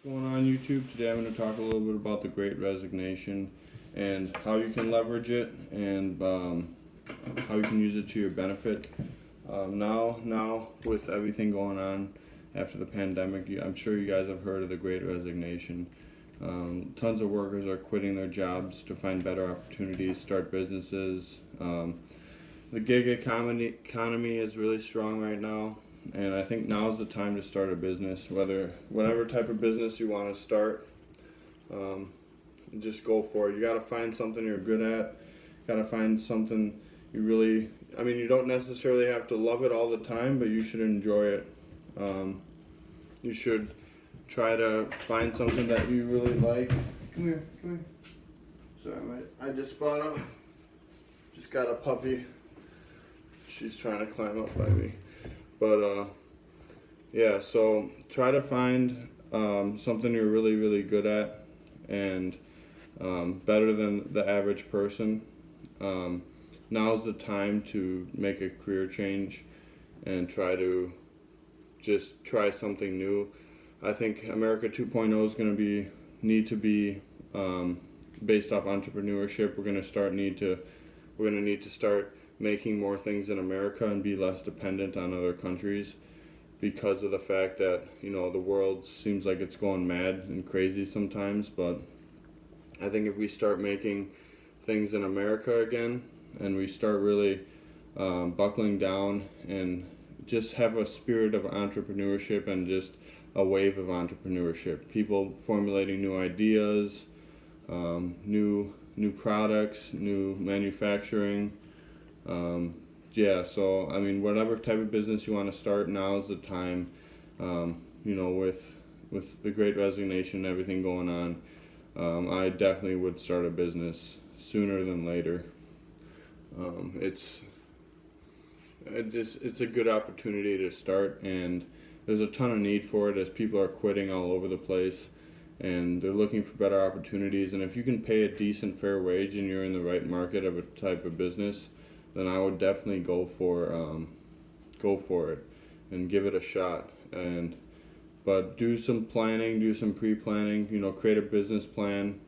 What's going on YouTube? Today I'm going to talk a little bit about the Great Resignation and how you can leverage it and how you can use it to your benefit. Now with everything going on after the pandemic, I'm sure you guys have heard of the Great Resignation. Tons of workers are quitting their jobs to find better opportunities, start businesses. The gig economy is really strong right now. And I think now is the time to start a business, whatever type of business you want to start, just go for it. You got to find something you're good at. Got to find something you don't necessarily have to love it all the time, but you should enjoy it. You should try to find something that you really like. Come here. Sorry, I just got a puppy. She's trying to climb up by me. But yeah, so try to find something you're really good at and better than the average person. Now's the time to make a career change and try something new. I think America 2.0 is going to need to be based off entrepreneurship. We're going to need to start making more things in America and be less dependent on other countries, because of the fact that the world seems like it's going mad and crazy sometimes. But I think if we start making things in America again and we start really buckling down and just have a spirit of entrepreneurship and just a wave of entrepreneurship, people formulating new ideas, new products, new manufacturing. So whatever type of business you want to start, now is the time. With the Great Resignation and everything going on, I definitely would start a business sooner than later. It's a good opportunity to start, and there's a ton of need for it as people are quitting all over the place and they're looking for better opportunities. And if you can pay a decent fair wage and you're in the right market of a type of business, then I would definitely go for it and give it a shot. But do some planning, do some pre-planning. Create a business plan,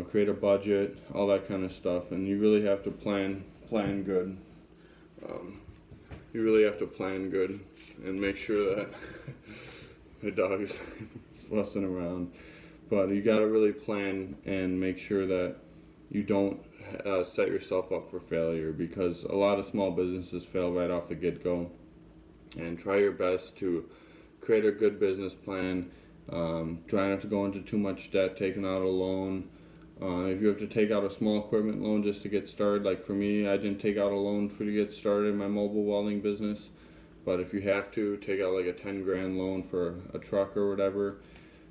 create a budget, all that kind of stuff. And you really have to plan good. You really have to plan good and make sure that the dog is fussing around. But you got to really plan and make sure that you don't set yourself up for failure, because a lot of small businesses fail right off the get-go. And try your best to create a good business plan. Try not to go into too much debt, taking out a loan. If you have to take out a small equipment loan just to get started, like for me, I didn't take out a loan to get started in my mobile welding business. But if you have to, take out like a 10 grand loan for a truck or whatever.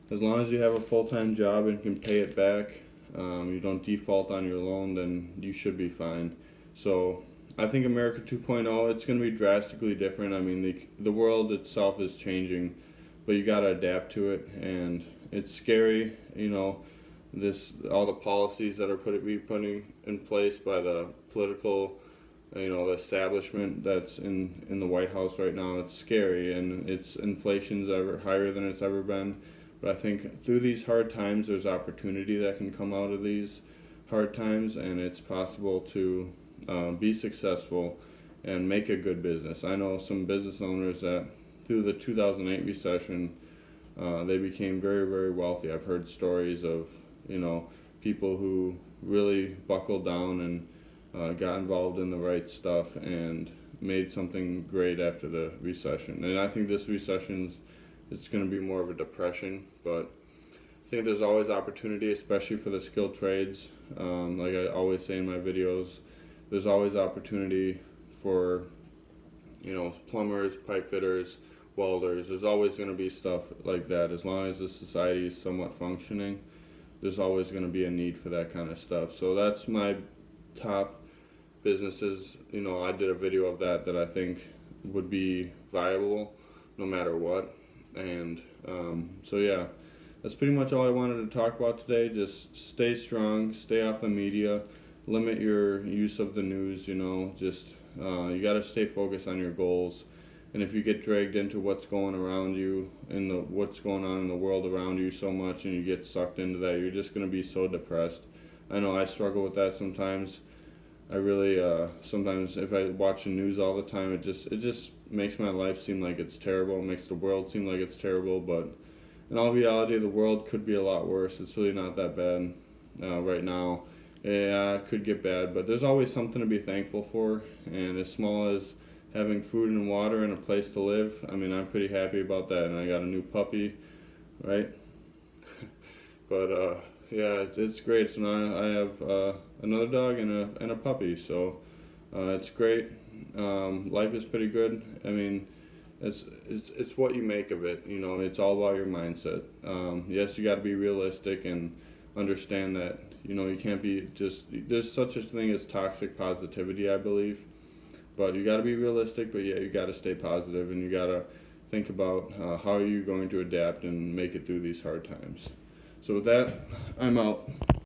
As long as you have a full-time job and can pay it back, you don't default on your loan, then you should be fine. So I think America 2.0, it's going to be drastically different. The world itself is changing, but you got to adapt to it, and it's scary. All the policies that are putting in place by the political, the establishment that's in the White House right now. It's scary, and inflation's ever higher than it's ever been. But I think through these hard times, there's opportunity that can come out of these hard times, and it's possible to be successful and make a good business. I know some business owners that through the 2008 recession, they became very wealthy. I've heard stories of people who really buckled down and got involved in the right stuff and made something great after the recession. And I think this recession, it's going to be more of a depression, but I think there's always opportunity, especially for the skilled trades. Like I always say in my videos, there's always opportunity for plumbers, pipe fitters, welders. There's always going to be stuff like that. As long as the society is somewhat functioning, there's always going to be a need for that kind of stuff. So that's my top businesses. I did a video of that I think would be viable no matter what. And so yeah, that's pretty much all I wanted to talk about today. Just stay strong, stay off the media, limit your use of the news. You got to stay focused on your goals And if you get dragged into what's going around you and what's going on in the world around you so much, and you get sucked into that, you're just going to be so depressed. I know I struggle with that sometimes. I really sometimes if I watch the news all the time, it just makes my life seem like it's terrible. It makes the world seem like it's terrible, but in all reality, the world could be a lot worse. It's really not that bad right now. Yeah, it could get bad, but there's always something to be thankful for. And as small as having food and water and a place to live, I mean, I'm pretty happy about that. And I got a new puppy, right? But yeah, it's great. So now I have another dog and a puppy, so it's great. Life is pretty good. I mean, it's what you make of it. You know, it's all about your mindset. Yes, you got to be realistic and understand that, you know, you can't be just, there's such a thing as toxic positivity, I believe, but you got to be realistic. But yeah, you got to stay positive, and you got to think about how are you going to adapt and make it through these hard times. So with that, I'm out.